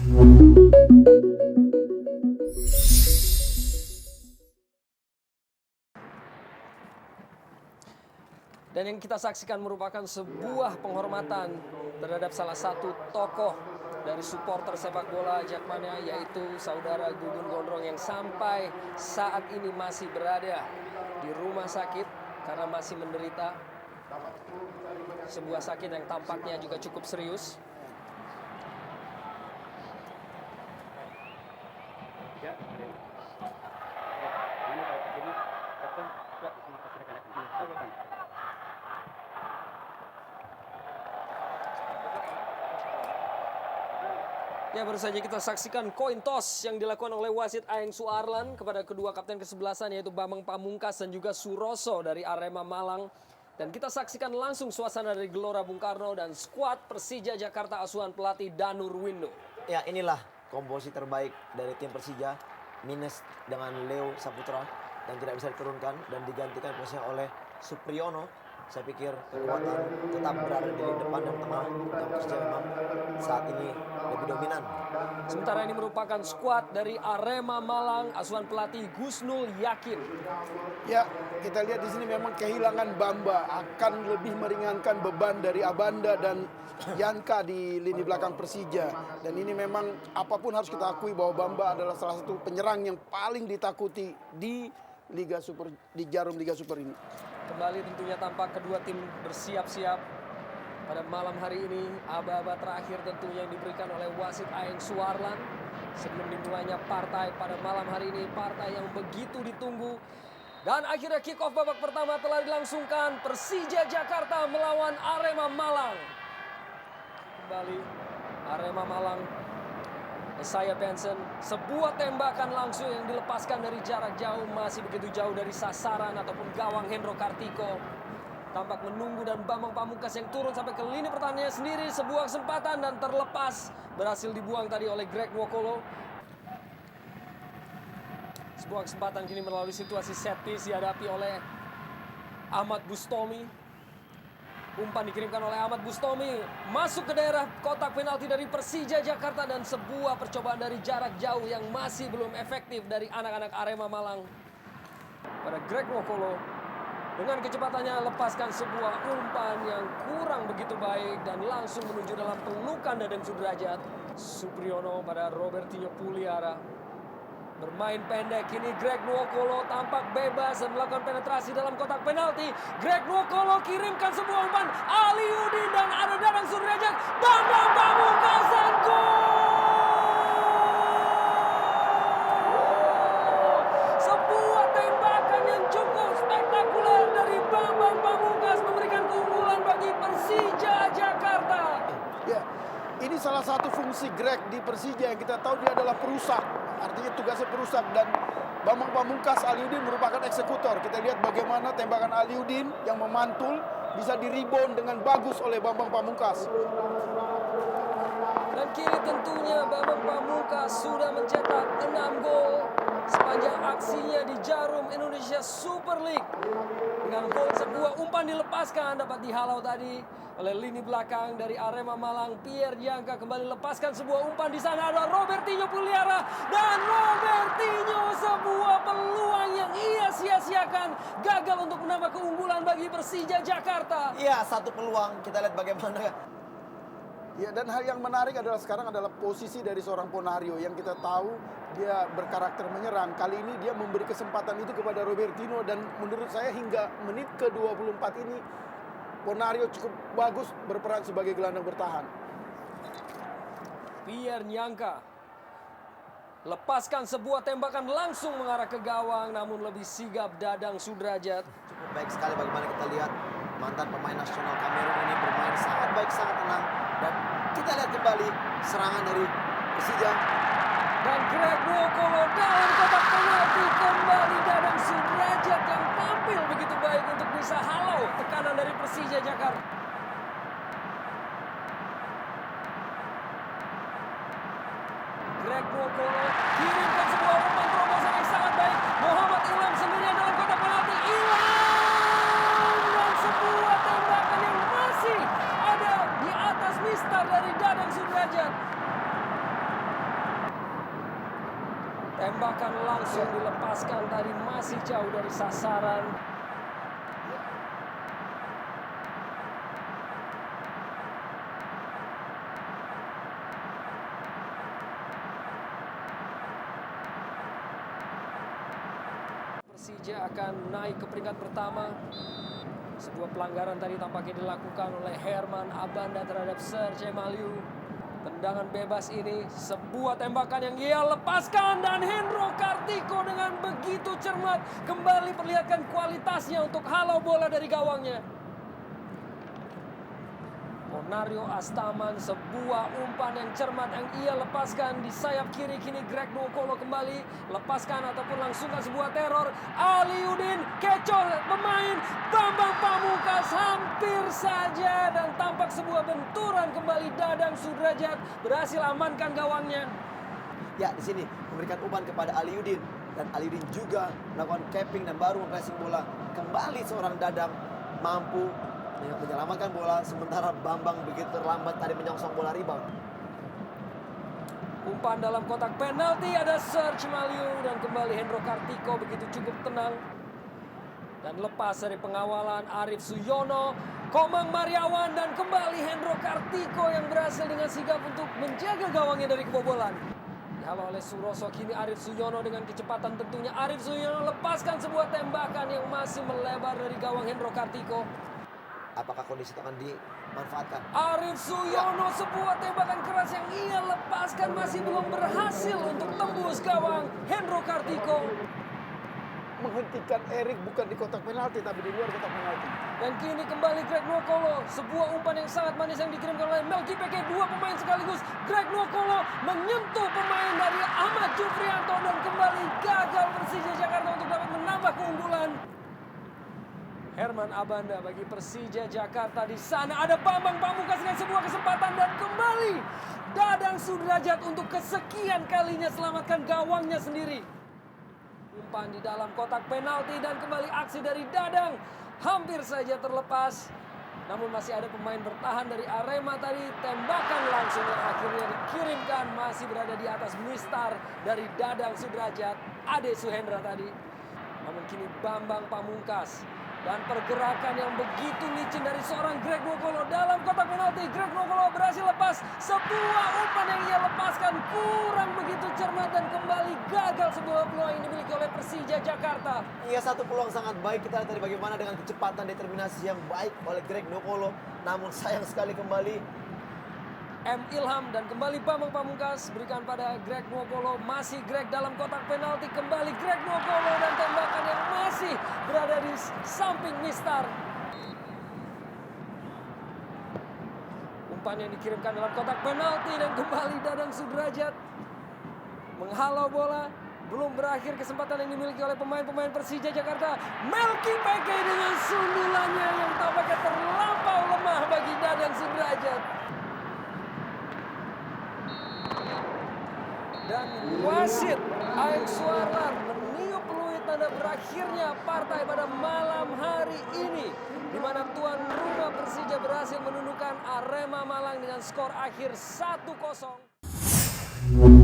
Dan yang kita saksikan merupakan sebuah penghormatan terhadap salah satu tokoh dari supporter sepak bola Jakmania, yaitu saudara Gugun Gondrong yang sampai saat ini masih berada di rumah sakit karena masih menderita sebuah sakit yang tampaknya juga cukup serius. Ya, baru saja kita saksikan koin toss yang dilakukan oleh wasit Aeng Suarlan kepada kedua kapten kesebelasan, yaitu Bambang Pamungkas dan juga Suroso dari Arema Malang. Dan kita saksikan langsung suasana dari Gelora Bung Karno dan skuad Persija Jakarta asuhan pelatih Danur Window. Ya, inilah komposisi terbaik dari tim Persija, minus dengan Leo Saputra dan tidak bisa diturunkan dan digantikan posisinya oleh Supriyono. Saya pikir kekuatan tetap berada di lini depan dan tengah, dan Persija memang saat ini lebih dominan. Sementara ini merupakan skuad dari Arema Malang asuhan pelatih Gusnul Yakin. Ya, kita lihat di sini memang kehilangan Bamba akan lebih meringankan beban dari Abanda dan Yanka di lini belakang Persija. Dan ini memang apapun harus kita akui bahwa Bamba adalah salah satu penyerang yang paling ditakuti di Liga Super, di Jarum Liga Super ini. Kembali tentunya tampak kedua tim bersiap-siap pada malam hari ini. Aba-aba terakhir tentunya yang diberikan oleh wasit Aeng Suarlan sebelum dimulainya partai pada malam hari ini. Partai yang begitu ditunggu. Dan akhirnya kick off babak pertama telah dilangsungkan. Persija Jakarta melawan Arema Malang. Kembali Arema Malang. Saya Benson, sebuah tembakan langsung yang dilepaskan dari jarak jauh, masih begitu jauh dari sasaran ataupun gawang Hendro Kartiko. Tampak menunggu dan Bambang Pamungkas yang turun sampai ke lini pertahanannya sendiri. Sebuah kesempatan dan terlepas, berhasil dibuang tadi oleh Greg Nwokolo. Sebuah kesempatan kini melalui situasi set piece dihadapi oleh Ahmad Bustomi. Umpan dikirimkan oleh Ahmad Bustomi, masuk ke daerah kotak penalti dari Persija Jakarta, dan sebuah percobaan dari jarak jauh yang masih belum efektif dari anak-anak Arema Malang. Pada Greg Nwokolo, dengan kecepatannya lepaskan sebuah umpan yang kurang begitu baik dan langsung menuju dalam pelukan Dadang Sudrajat. Supriyono pada Robertinho Puliara. Bermain pendek, kini Greg Nwokolo tampak bebas dan melakukan penetrasi dalam kotak penalti. Greg Nwokolo kirimkan sebuah umpan, Aliudin dan ada Dadang Sudrajat. Bambang Pamungkas dan gol! Sebuah tembakan yang cukup spektakuler dari Bambang Pamungkas memberikan keunggulan bagi Persija Jakarta. Ya, ini salah satu fungsi Greg di Persija yang kita tahu dia adalah perusak. Artinya tugasnya perusak, dan Bambang Pamungkas Aliudin merupakan eksekutor. Kita lihat bagaimana tembakan Aliudin yang memantul bisa di-rebound dengan bagus oleh Bambang Pamungkas. Dan kini tentunya Bambang Pamungkas sudah mencetak 6 gol sepanjang aksinya di Jarum Indonesia Super League. Dengan gol, sebuah umpan dilepaskan, dapat dihalau tadi oleh lini belakang dari Arema Malang. Pierre Jangka kembali lepaskan sebuah umpan, di sana ada Robertinho Puliara, dan Robertinho sebuah peluang yang ia sia-siakan, gagal untuk menambah keunggulan bagi Persija Jakarta. Iya, satu peluang, kita lihat bagaimana. Ya, dan hal yang menarik adalah sekarang adalah posisi dari seorang Ponario yang kita tahu dia berkarakter menyerang. Kali ini dia memberi kesempatan itu kepada Robertinho, dan menurut saya hingga menit ke-24 ini Ponario cukup bagus berperan sebagai gelandang bertahan. Pierre Nyangka lepaskan sebuah tembakan langsung mengarah ke gawang, namun lebih sigap Dadang Sudrajat. Cukup baik sekali bagaimana kita lihat mantan pemain nasional Kamerun ini bermain sangat baik, sangat tenang. Dan kita lihat kembali serangan dari Persija. Dan Greg Nwokolo dalam kotak penalti, kembali Dadang Sudrajat yang tampil begitu baik untuk bisa halau tekanan dari Persija Jakarta. Greg Nwokolo kirimkan sebuah umpan terobosan yang sangat baik. Muhammad Ilham sendirian dalam kotak penalti. Ilham, dan sebuah tembakan yang masih ada di atas mistar dari Dadang Sudrajat. Tembakan langsung dilepaskan tadi, masih jauh dari sasaran. Persija akan naik ke peringkat pertama. Sebuah pelanggaran tadi tampaknya dilakukan oleh Herman Abanda terhadap Serge Maliu. Tendangan bebas ini, sebuah tembakan yang ia lepaskan dan Hendro Kartiko dengan begitu cermat kembali perlihatkan kualitasnya untuk halau bola dari gawangnya. Onario Astaman, sebuah umpan yang cermat yang ia lepaskan di sayap kiri. Kini Greg Nwokolo kembali lepaskan ataupun langsungkan sebuah teror. Aliudin kecoh pemain Bambang Pamungkas, hampir saja, dan tampak sebuah benturan kembali. Dadang Sudrajat berhasil amankan gawangnya. Ya, di sini memberikan umpan kepada Aliudin dan Aliudin juga melakukan capping dan baru mempressing bola. Kembali seorang Dadang mampu menyelamatkan bola, sementara Bambang begitu terlambat tadi menyongsong bola rebound. Umpan dalam kotak penalti, ada Serge Maliu dan kembali Hendro Kartiko begitu cukup tenang. Dan lepas dari pengawalan Arif Suyono, Komang Mariawan, dan kembali Hendro Kartiko yang berhasil dengan sigap untuk menjaga gawangnya dari kebobolan. Dihalau oleh Suroso, kini Arif Suyono dengan kecepatan tentunya. Arif Suyono lepaskan sebuah tembakan yang masih melebar dari gawang Hendro Kartiko. Apakah kondisi itu akan dimanfaatkan? Arif Suyono, sebuah tembakan keras yang ia lepaskan masih belum berhasil untuk tembus gawang Hendro Kartiko. Menghentikan Erik bukan di kotak penalti tapi di luar kotak penalti. Dan kini kembali Greg Nwokolo, sebuah umpan yang sangat manis yang dikirimkan oleh Melki Peke, dua pemain sekaligus. Greg Nwokolo menyentuh pemain dari Ahmad Jufrianto dan kembali gagal Persija Jakarta untuk dapat menambah keunggulan. Herman Abanda bagi Persija Jakarta. Di sana ada Bambang Pamungkas dengan sebuah kesempatan dan kembali Dadang Sudrajat untuk kesekian kalinya selamatkan gawangnya sendiri. Umpan di dalam kotak penalti dan kembali aksi dari Dadang hampir saja terlepas. Namun masih ada pemain bertahan dari Arema tadi. Tembakan langsung yang akhirnya dikirimkan masih berada di atas mistar dari Dadang Sudrajat, Ade Suhendra tadi. Namun kini Bambang Pamungkas dan pergerakan yang begitu licin dari seorang Greg Nwokolo dalam kotak penalti. Greg Nwokolo berhasil lepas sebuah umpan yang ia lepaskan kurang begitu cermat dan kembali gagal sebuah peluang yang dimiliki oleh Persija Jakarta. Iya, satu peluang sangat baik. Kita lihat tadi bagaimana dengan kecepatan determinasi yang baik oleh Greg Nwokolo. Namun sayang sekali kembali M. Ilham dan kembali Bambang Pamungkas berikan pada Greg Nwokolo. Masih Greg dalam kotak penalti, kembali Greg Nwokolo dan tembakan yang masih berada di samping mistar. Umpan yang dikirimkan dalam kotak penalti dan kembali Dadang Sudrajat menghalau bola. Belum berakhir kesempatan yang dimiliki oleh pemain-pemain Persija Jakarta. Melki Peke dengan sundulannya yang tampaknya terlampau lemah bagi Dadang Sudrajat. Dan wasit Aeng Suarar meniup peluit tanda berakhirnya partai pada malam hari ini, di mana tuan rumah Persija berhasil menundukkan Arema Malang dengan skor akhir 1-0.